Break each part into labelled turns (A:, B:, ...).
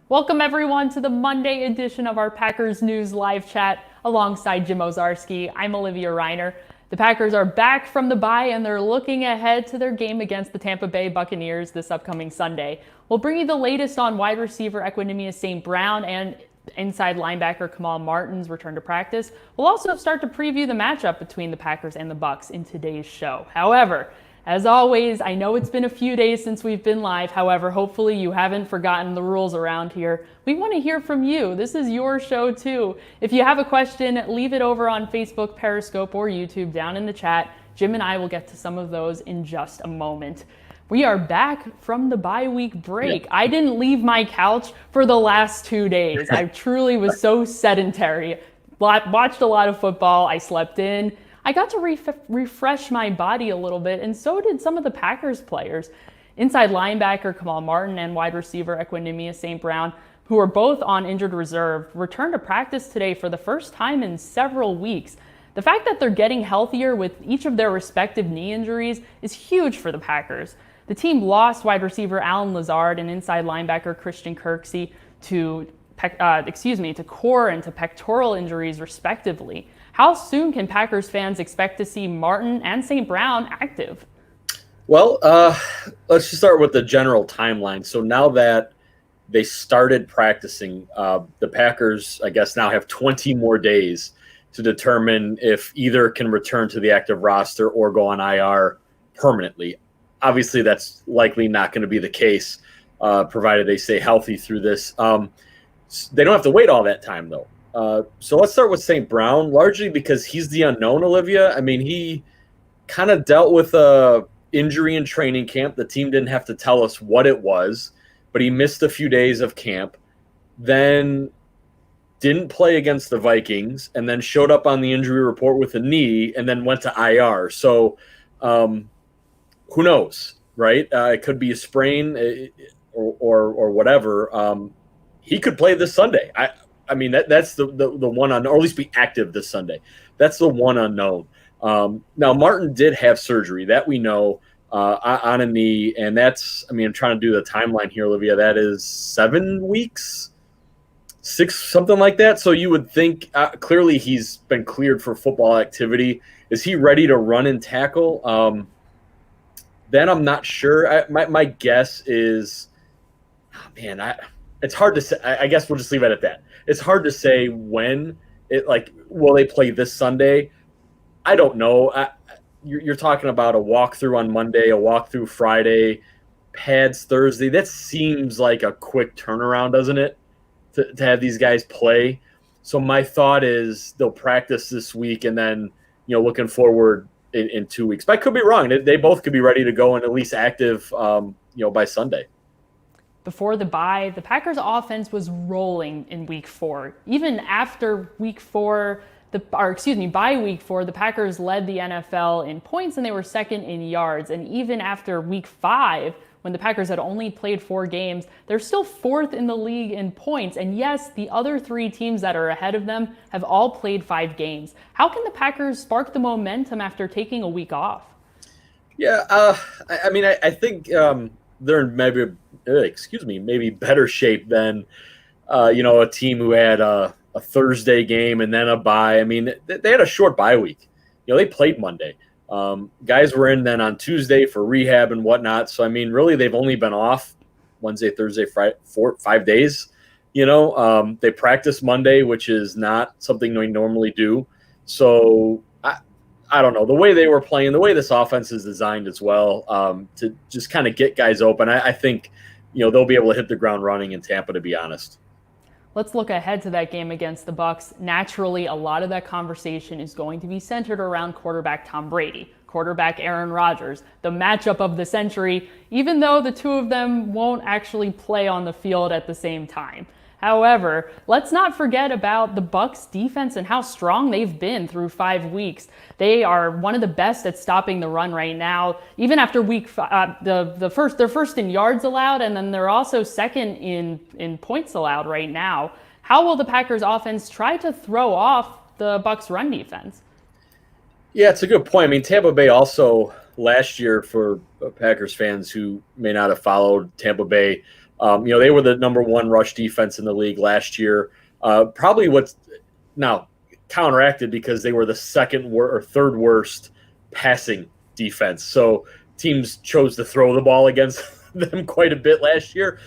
A: Welcome everyone to the Monday edition of our Packers News live chat alongside Jim Owczarski. I'm Olivia Reiner. The Packers are back from the bye and they're looking ahead to their game against the Tampa Bay Buccaneers this upcoming Sunday. We'll bring you the latest on wide receiver Equanimeous St. Brown and inside linebacker Kamal Martin's return to practice. We'll also start to preview the matchup between the Packers and the Bucs in today's show. However, as always, I know it's been a few days since we've been live. However, hopefully you haven't forgotten the rules around here. We want to hear from you. This is your show too. If you have a question, leave it over on Facebook, Periscope, or YouTube down in the chat. Jim and I will get to some of those in just a moment. We are back from the bye week break. I didn't leave my couch for the last 2 days. I truly was so sedentary. Watched a lot of football. I slept in. I got to refresh my body a little bit, and so did some of the Packers players. Inside linebacker Kamal Martin and wide receiver Equanimeous St. Brown, who are both on injured reserve, returned to practice today for the first time in several weeks. The fact that they're getting healthier with each of their respective knee injuries is huge for the Packers. The team lost wide receiver Allen Lazard and inside linebacker Christian Kirksey to core and to pectoral injuries, respectively. How soon can Packers fans expect to see Martin and St. Brown active?
B: Well, let's just start with the general timeline. So now that they started practicing, the Packers, I guess, now have 20 more days to determine if either can return to the active roster or go on IR permanently. Obviously, that's likely not going to be the case, provided they stay healthy through this. They don't have to wait all that time, though. So let's start with St. Brown, largely because he's the unknown, Olivia. I mean, he kind of dealt with a injury in training camp. The team didn't have to tell us what it was, but he missed a few days of camp, then didn't play against the Vikings, and then showed up on the injury report with a knee and then went to IR. So who knows, right? It could be a sprain or whatever. He could play this Sunday. I mean, that's the one unknown, or at least be active this Sunday. That's the one unknown. Now, Martin did have surgery, that we know, on a knee, and that's, I mean, I'm trying to do the timeline here, Olivia. That is 7 weeks, 6, something like that. So you would think, clearly he's been cleared for football activity. Is he ready to run and tackle? Then I'm not sure. My guess is, it's hard to say. I guess we'll just leave it at that. It's hard to say when will they play this Sunday? I don't know. You're talking about a walkthrough on Monday, a walkthrough Friday, pads Thursday. That seems like a quick turnaround, doesn't it? To have these guys play. So my thought is they'll practice this week and then, looking forward in 2 weeks. But I could be wrong. They both could be ready to go and at least active, by Sunday.
A: Before the bye, the Packers offense was rolling in week 4. Even after week 4, by week 4, the Packers led the NFL in points and they were second in yards. And even after week 5, when the Packers had only played 4 games, they're still 4th in the league in points. And yes, the other 3 teams that are ahead of them have all played 5 games. How can the Packers spark the momentum after taking a week off?
B: Yeah, I think they're in maybe better shape than a team who had a Thursday game and then a bye. I mean, they had a short bye week. They played Monday. Guys were in then on Tuesday for rehab and whatnot. So I mean, really, they've only been off Wednesday, Thursday, Friday, 5 days. They practice Monday, which is not something we normally do. So I don't know, the way they were playing, the way this offense is designed as well, to just kind of get guys open. I think, they'll be able to hit the ground running in Tampa, to be honest.
A: Let's look ahead to that game against the Bucs. Naturally, a lot of that conversation is going to be centered around quarterback Tom Brady, quarterback Aaron Rodgers, the matchup of the century, even though the two of them won't actually play on the field at the same time. However, let's not forget about the Bucs defense and how strong they've been through 5 weeks. They are one of the best at stopping the run right now. Even after week 5, they're first in yards allowed, and then they're also second in points allowed right now. How will the Packers offense try to throw off the Bucs run defense?
B: Yeah, it's a good point. I mean, Tampa Bay also last year, for Packers fans who may not have followed Tampa Bay, They were the number one rush defense in the league last year. Probably what's now counteracted because they were the third worst passing defense. So teams chose to throw the ball against them quite a bit last year.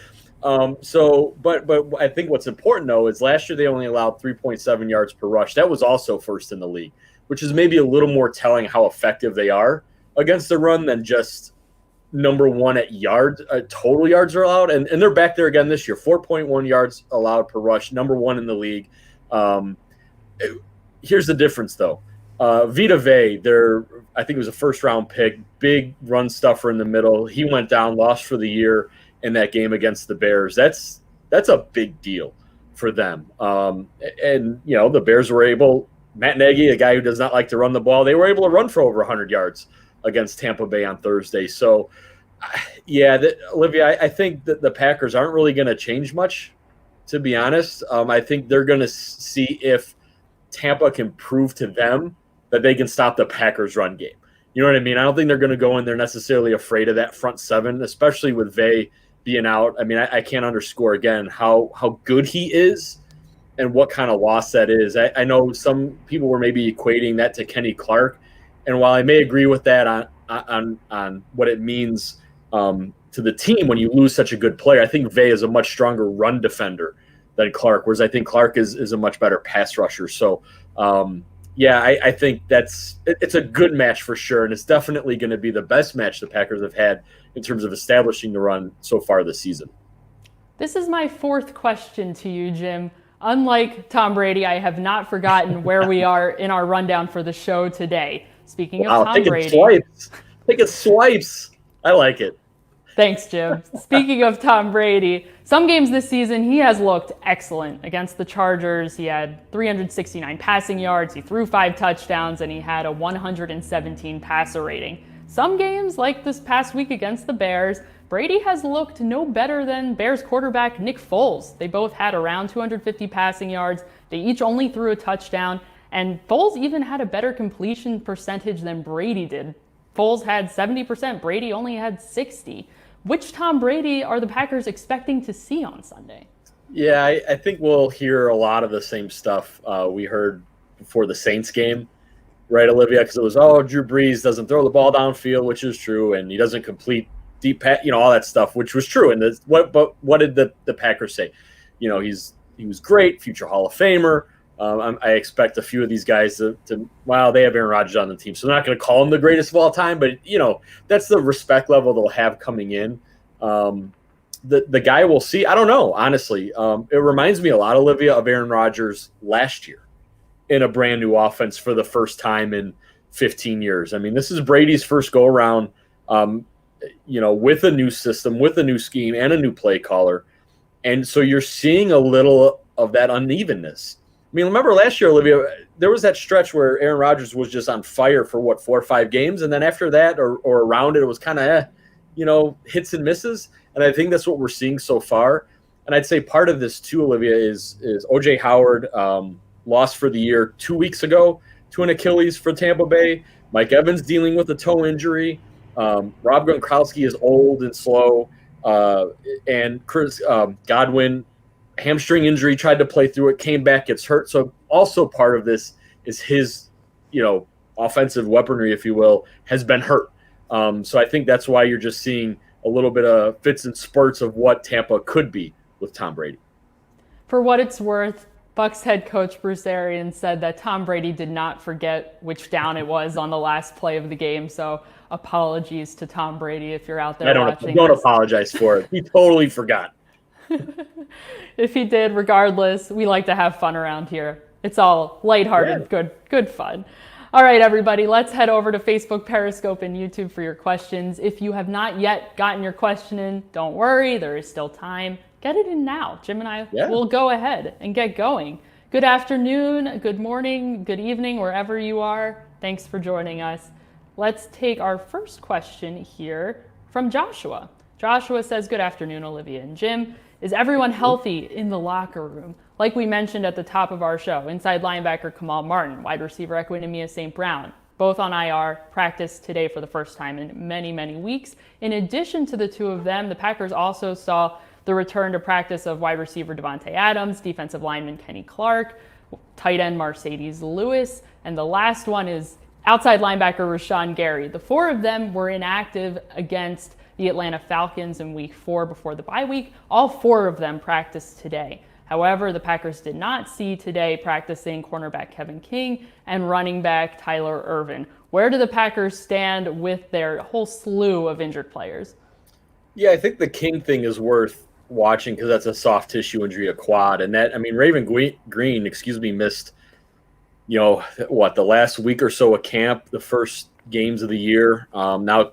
B: But I think what's important though is last year they only allowed 3.7 yards per rush. That was also first in the league, which is maybe a little more telling how effective they are against the run than just number one at yards, total yards are allowed. And they're back there again this year, 4.1 yards allowed per rush, number one in the league. Here's the difference though. Vita Vea, I think it was a first round pick, big run stuffer in the middle. He went down, lost for the year in that game against the Bears. That's a big deal for them. The Bears were able, Matt Nagy, a guy who does not like to run the ball, they were able to run for over 100 yards against Tampa Bay on Thursday. So, Olivia, I think that the Packers aren't really going to change much, to be honest. I think they're going to see if Tampa can prove to them that they can stop the Packers run game. You know what I mean? I don't think they're going to go in there necessarily afraid of that front seven, especially with Vea being out. I mean, I can't underscore again how good he is and what kind of loss that is. I know some people were maybe equating that to Kenny Clark, and while I may agree with that on what it means to the team when you lose such a good player, I think Vea is a much stronger run defender than Clark, whereas I think Clark is a much better pass rusher. So, I think it's a good match for sure, and it's definitely going to be the best match the Packers have had in terms of establishing the run so far this season.
A: This is my fourth question to you, Jim. Unlike Tom Brady, I have not forgotten where we are in our rundown for the show today. Speaking of Tom Brady.
B: Taking swipes. I like it.
A: Thanks, Jim. Speaking of Tom Brady, some games this season he has looked excellent. Against the Chargers, he had 369 passing yards, he threw 5 touchdowns, and he had a 117 passer rating. Some games, like this past week against the Bears, Brady has looked no better than Bears quarterback Nick Foles. They both had around 250 passing yards. They each only threw a touchdown, and Foles even had a better completion percentage than Brady did. Foles had 70%, Brady only had 60%. Which Tom Brady are the Packers expecting to see on Sunday?
B: Yeah, I think we'll hear a lot of the same stuff we heard before the Saints game, right, Olivia? Because it was, Drew Brees doesn't throw the ball downfield, which is true, and he doesn't complete deep pass, all that stuff, which was true. And what did the Packers say? He was great, future Hall of Famer. I expect a few of these guys to they have Aaron Rodgers on the team, so they're not going to call him the greatest of all time, but that's the respect level they'll have coming in. The guy we'll see, I don't know, honestly. It reminds me a lot, Olivia, of Aaron Rodgers last year in a brand new offense for the first time in 15 years. I mean, this is Brady's first go around, with a new system, with a new scheme and a new play caller. And so you're seeing a little of that unevenness. I mean, remember last year, Olivia, there was that stretch where Aaron Rodgers was just on fire for 4 or 5 games. And then after that or around it, it was kind of, hits and misses. And I think that's what we're seeing so far. And I'd say part of this too, Olivia, is O.J. Howard lost for the year 2 weeks ago to an Achilles for Tampa Bay. Mike Evans dealing with a toe injury. Rob Gronkowski is old and slow. And Chris Godwin, hamstring injury, tried to play through it, came back, gets hurt. So also part of this is his, offensive weaponry, if you will, has been hurt. So I think that's why you're just seeing a little bit of fits and spurts of what Tampa could be with Tom Brady.
A: For what it's worth, Bucs head coach Bruce Arians said that Tom Brady did not forget which down it was on the last play of the game. So apologies to Tom Brady if you're out there watching.
B: Don't apologize for it. He totally forgot.
A: If he did, regardless, we like to have fun around here. It's all lighthearted, good fun. All right, everybody, let's head over to Facebook, Periscope, and YouTube for your questions. If you have not yet gotten your question in, don't worry, there is still time. Get it in now. Jim and I will go ahead and get going. Good afternoon, good morning, good evening, wherever you are. Thanks for joining us. Let's take our first question here from Joshua. Joshua says, good afternoon, Olivia and Jim. Is everyone healthy in the locker room? Like we mentioned at the top of our show, inside linebacker Kamal Martin, wide receiver Equinemius St. Brown, both on IR, practiced today for the first time in many, many weeks. In addition to the two of them, the Packers also saw the return to practice of wide receiver Davante Adams, defensive lineman Kenny Clark, tight end Mercedes Lewis, and the last one is outside linebacker Rashawn Gary. The four of them were inactive against the Atlanta Falcons in week 4 before the bye week. All four of them practiced today. However, the Packers did not see today practicing cornerback Kevin King and running back Tyler Ervin. Where do the Packers stand with their whole slew of injured players?
B: Yeah, I think the King thing is worth watching because that's a soft tissue injury, a quad. And that, I mean, Raven Green, missed, the last week or so of camp, the first games of the year. Now,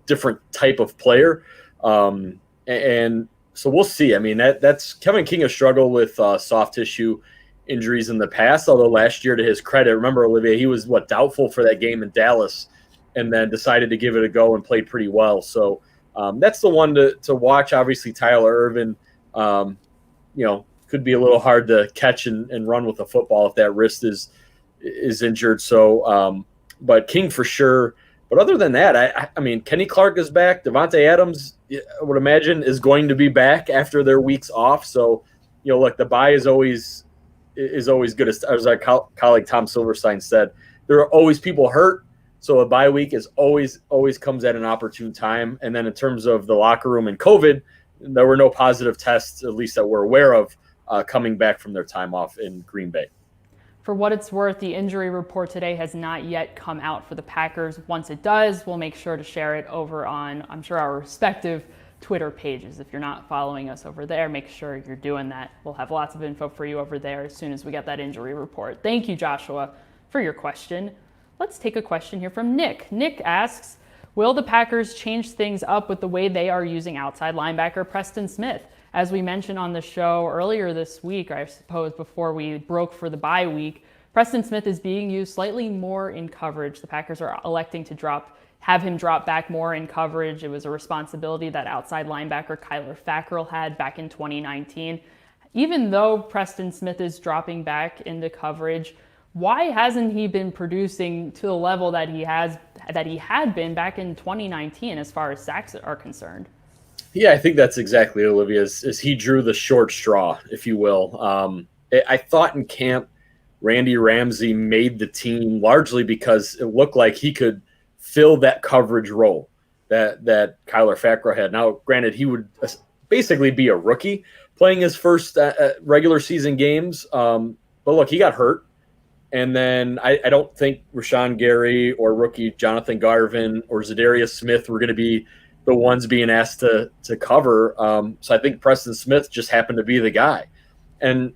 B: different type of player. And so we'll see. I mean, that's Kevin King has struggled with soft tissue injuries in the past, although last year, to his credit, remember, Olivia, he was doubtful for that game in Dallas and then decided to give it a go and played pretty well. So that's the one to watch. Obviously, Tyler Ervin, could be a little hard to catch and run with a football if that wrist is injured. So, but King for sure. But other than that, I mean, Kenny Clark is back. Davante Adams, I would imagine, is going to be back after their weeks off. So, look, the bye is always good. As our colleague Tom Silverstein said, there are always people hurt. So a bye week is always comes at an opportune time. And then in terms of the locker room and COVID, there were no positive tests, at least that we're aware of, coming back from their time off in Green Bay.
A: For what it's worth, the injury report today has not yet come out for the Packers. Once it does, we'll make sure to share it over on, I'm sure, our respective Twitter pages. If you're not following us over there, make sure you're doing that. We'll have lots of info for you over there as soon as we get that injury report. Thank you, Joshua, for your question. Let's take a question here from Nick. Nick asks, will the Packers change things up with the way they are using outside linebacker Preston Smith? As we mentioned on the show earlier this week, I suppose before we broke for the bye week, Preston Smith is being used slightly more in coverage. The Packers are electing to have him drop back more in coverage. It was a responsibility that outside linebacker Kyler Fackrell had back in 2019. Even though Preston Smith is dropping back into coverage, why hasn't he been producing to the level that he had been back in 2019 as far as sacks are concerned?
B: Yeah, I think that's exactly Olivia's. Is he drew the short straw, if you will. I thought in camp, Randy Ramsey made the team largely because it looked like he could fill that coverage role that Kyler Fackrell had. Now, granted, he would basically be a rookie playing his first regular season games. But look, he got hurt. And then I don't think Rashawn Gary or rookie Jonathan Garvin or Zadarius Smith were going to be the ones being asked to cover. So I think Preston Smith just happened to be the guy. And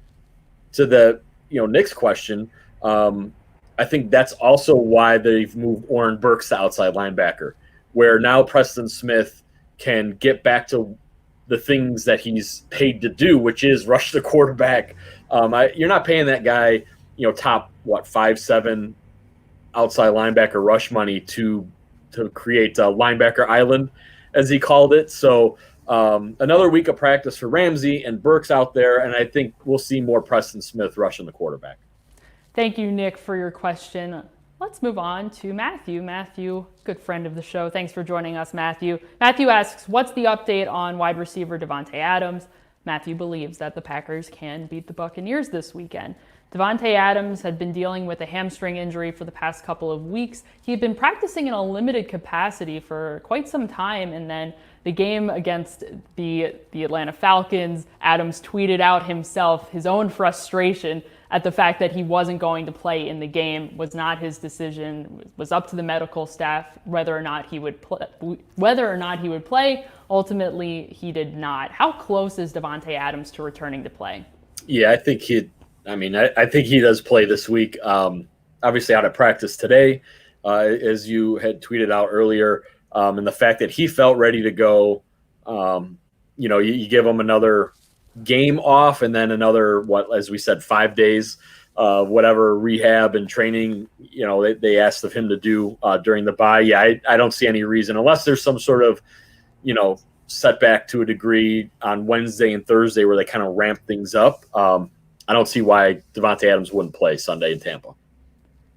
B: to the Nick's question, I think that's also why they've moved Oren Burks to outside linebacker, where now Preston Smith can get back to the things that he's paid to do, which is rush the quarterback. You're not paying that guy, top 5'7" outside linebacker rush money to create a linebacker island, as he called it. So another week of practice for Ramsey and Burks out there, and I think we'll see more Preston Smith rushing the quarterback.
A: Thank you, Nick, for your question. Let's move on to Matthew. Matthew, good friend of the show. Thanks for joining us, Matthew. Matthew asks, what's the update on wide receiver Davante Adams? Matthew believes that the Packers can beat the Buccaneers this weekend. Davante Adams had been dealing with a hamstring injury for the past couple of weeks. He had been practicing in a limited capacity for quite some time, and then the game against the Atlanta Falcons, Adams tweeted out himself his own frustration at the fact that he wasn't going to play in the game. Was not his decision. It was up to the medical staff whether or not he would play. Ultimately, he did not. How close is Davante Adams to returning to play?
B: Yeah, I think I think he does play this week. Obviously out of practice today, as you had tweeted out earlier, and the fact that he felt ready to go. You give him another game off and then another, as we said, 5 days of whatever rehab and training, they asked of him to do during the bye. Yeah, I don't see any reason, unless there's some sort of, setback to a degree on Wednesday and Thursday where they kind of ramp things up. I don't see why Davante Adams wouldn't play Sunday in Tampa.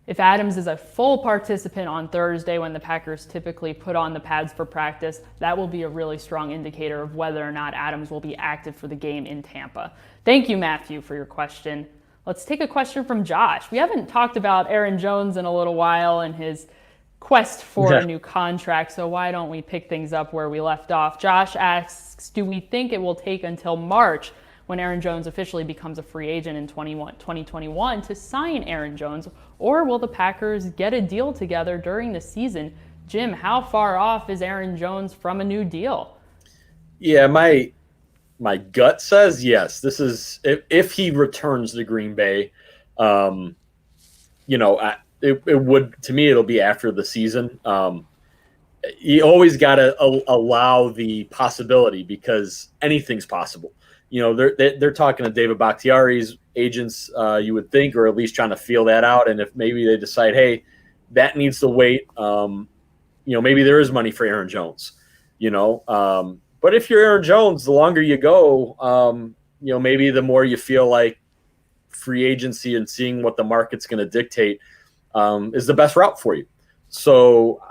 A: If Adams is a full participant on Thursday when the Packers typically put on the pads for practice, that will be a really strong indicator of whether or not Adams will be active for the game in Tampa. Thank you, Matthew, for your question. Let's take a question from Josh. We haven't talked about Aaron Jones in a little while and his quest for a new contract, so why don't we pick things up where we left off? Josh asks, do we think it will take until March when Aaron Jones officially becomes a free agent in 2021 to sign Aaron Jones, or will the Packers get a deal together during the season? Jim, how far off is Aaron Jones from a new deal?
B: Yeah, my gut says yes. This is if he returns to Green Bay, it would, to me, it'll be after the season. You always got to allow the possibility, because anything's possible. They're talking to David Bakhtiari's agents, you would think, or at least trying to feel that out. And if maybe they decide, hey, that needs to wait, maybe there is money for Aaron Jones, But if you're Aaron Jones, the longer you go, maybe the more you feel like free agency and seeing what the market's going to dictate is the best route for you. So,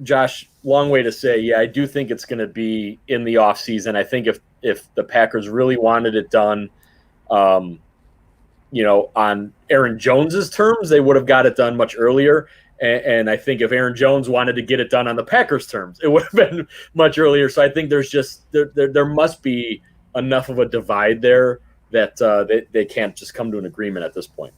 B: Josh, long way to say, yeah, I do think it's going to be in the offseason. I think if the Packers really wanted it done, on Aaron Jones's terms, they would have got it done much earlier. And I think if Aaron Jones wanted to get it done on the Packers' terms, it would have been much earlier. So I think there's just there must be enough of a divide there that they can't just come to an agreement at this point.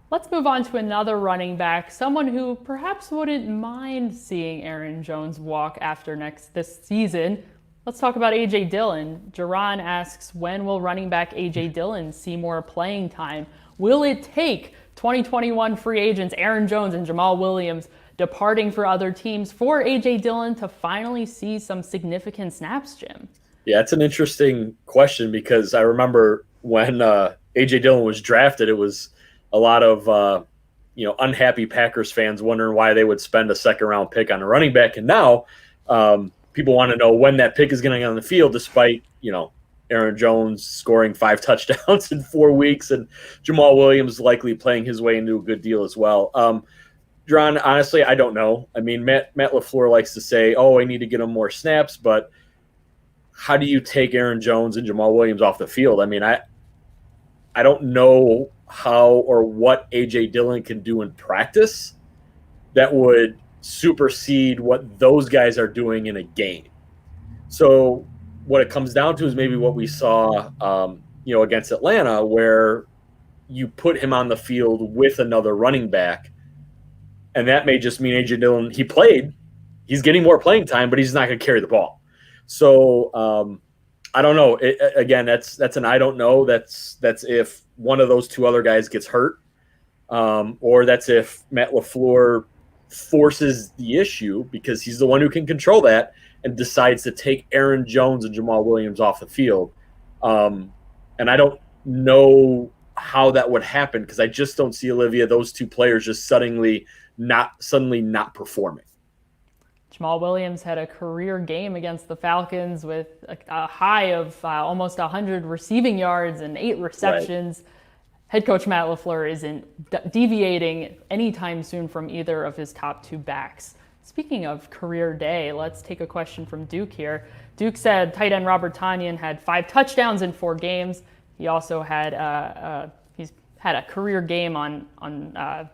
A: Let's move on to another running back, someone who perhaps wouldn't mind seeing Aaron Jones walk after this season. Let's talk about A.J. Dillon. Jaron asks, when will running back A.J. Dillon see more playing time? Will it take 2021 free agents Aaron Jones and Jamal Williams departing for other teams for A.J. Dillon to finally see some significant snaps, Jim?
B: Yeah, it's an interesting question, because I remember when A.J. Dillon was drafted, it was a lot of unhappy Packers fans wondering why they would spend a second-round pick on a running back. And now people want to know when that pick is going to get on the field, despite, Aaron Jones scoring 5 touchdowns in 4 weeks and Jamal Williams likely playing his way into a good deal as well. John, honestly, I don't know. I mean, Matt LaFleur likes to say, I need to get him more snaps, but how do you take Aaron Jones and Jamal Williams off the field? I mean, I don't know how or what A.J. Dillon can do in practice that would supersede what those guys are doing in a game. So what it comes down to is maybe what we saw, against Atlanta, where you put him on the field with another running back, and that may just mean A.J. Dillon, he's getting more playing time, but he's not going to carry the ball. So I don't know. Again, that's an I don't know. That's if one of those two other guys gets hurt, or that's if Matt LaFleur forces the issue, because he's the one who can control that, and decides to take Aaron Jones and Jamal Williams off the field. And I don't know how that would happen, because I just don't see, Olivia, those two players just suddenly not performing.
A: Jamal Williams had a career game against the Falcons with a high of almost 100 receiving yards and 8 receptions. Right. Head coach Matt LaFleur isn't deviating anytime soon from either of his top 2 backs. Speaking of career day, let's take a question from Duke here. Duke said tight end Robert Tonyan had 5 touchdowns in 4 games. He also had he's had a career game on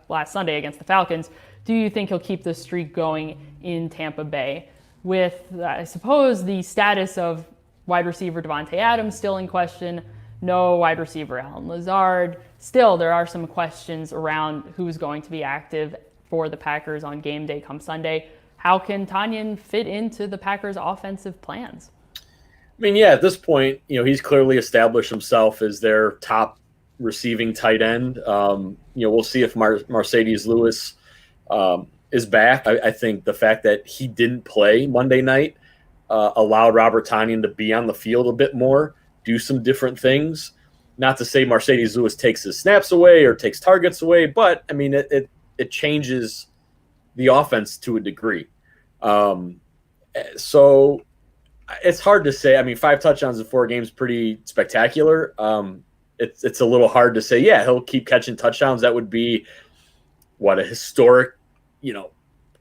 A: last Sunday against the Falcons. Do you think he'll keep the streak going in Tampa Bay? With, I suppose, the status of wide receiver Devontae Adams still in question, no wide receiver Allen Lazard. Still, there are some questions around who's going to be active for the Packers on game day come Sunday. How can Tonyan fit into the Packers' offensive plans?
B: I mean, yeah, at this point, he's clearly established himself as their top receiving tight end. We'll see if Mercedes Lewis is back. I think the fact that he didn't play Monday night allowed Robert Tonyan to be on the field a bit more, do some different things. Not to say Mercedes Lewis takes his snaps away or takes targets away, but I mean, it changes the offense to a degree. So it's hard to say. I mean, 5 touchdowns in 4 games, pretty spectacular. It's a little hard to say, yeah, he'll keep catching touchdowns. That would be a historic,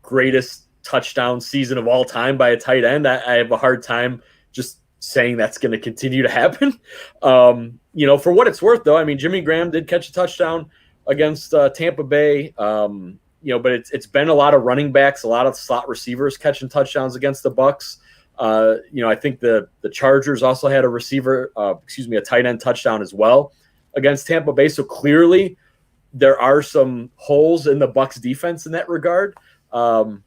B: greatest touchdown season of all time by a tight end. I have a hard time just saying that's going to continue to happen. For what it's worth, though, I mean, Jimmy Graham did catch a touchdown against Tampa Bay. But it's been a lot of running backs, a lot of slot receivers catching touchdowns against the Bucs. I think the Chargers also had a tight end touchdown as well against Tampa Bay. So clearly there are some holes in the Bucs defense in that regard. Why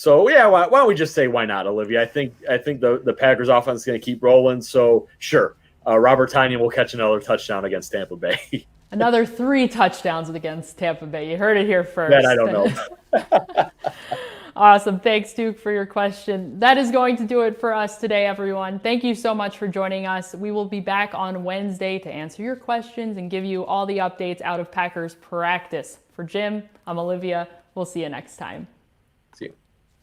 B: don't we just say why not, Olivia? I think the Packers offense is going to keep rolling. So sure, Robert Tonyan will catch another touchdown against Tampa Bay.
A: Another 3 touchdowns against Tampa Bay. You heard it here first.
B: That I don't know.
A: Awesome. Thanks, Duke, for your question. That is going to do it for us today, everyone. Thank you so much for joining us. We will be back on Wednesday to answer your questions and give you all the updates out of Packers practice. For Jim, I'm Olivia. We'll see you next time.
B: See you.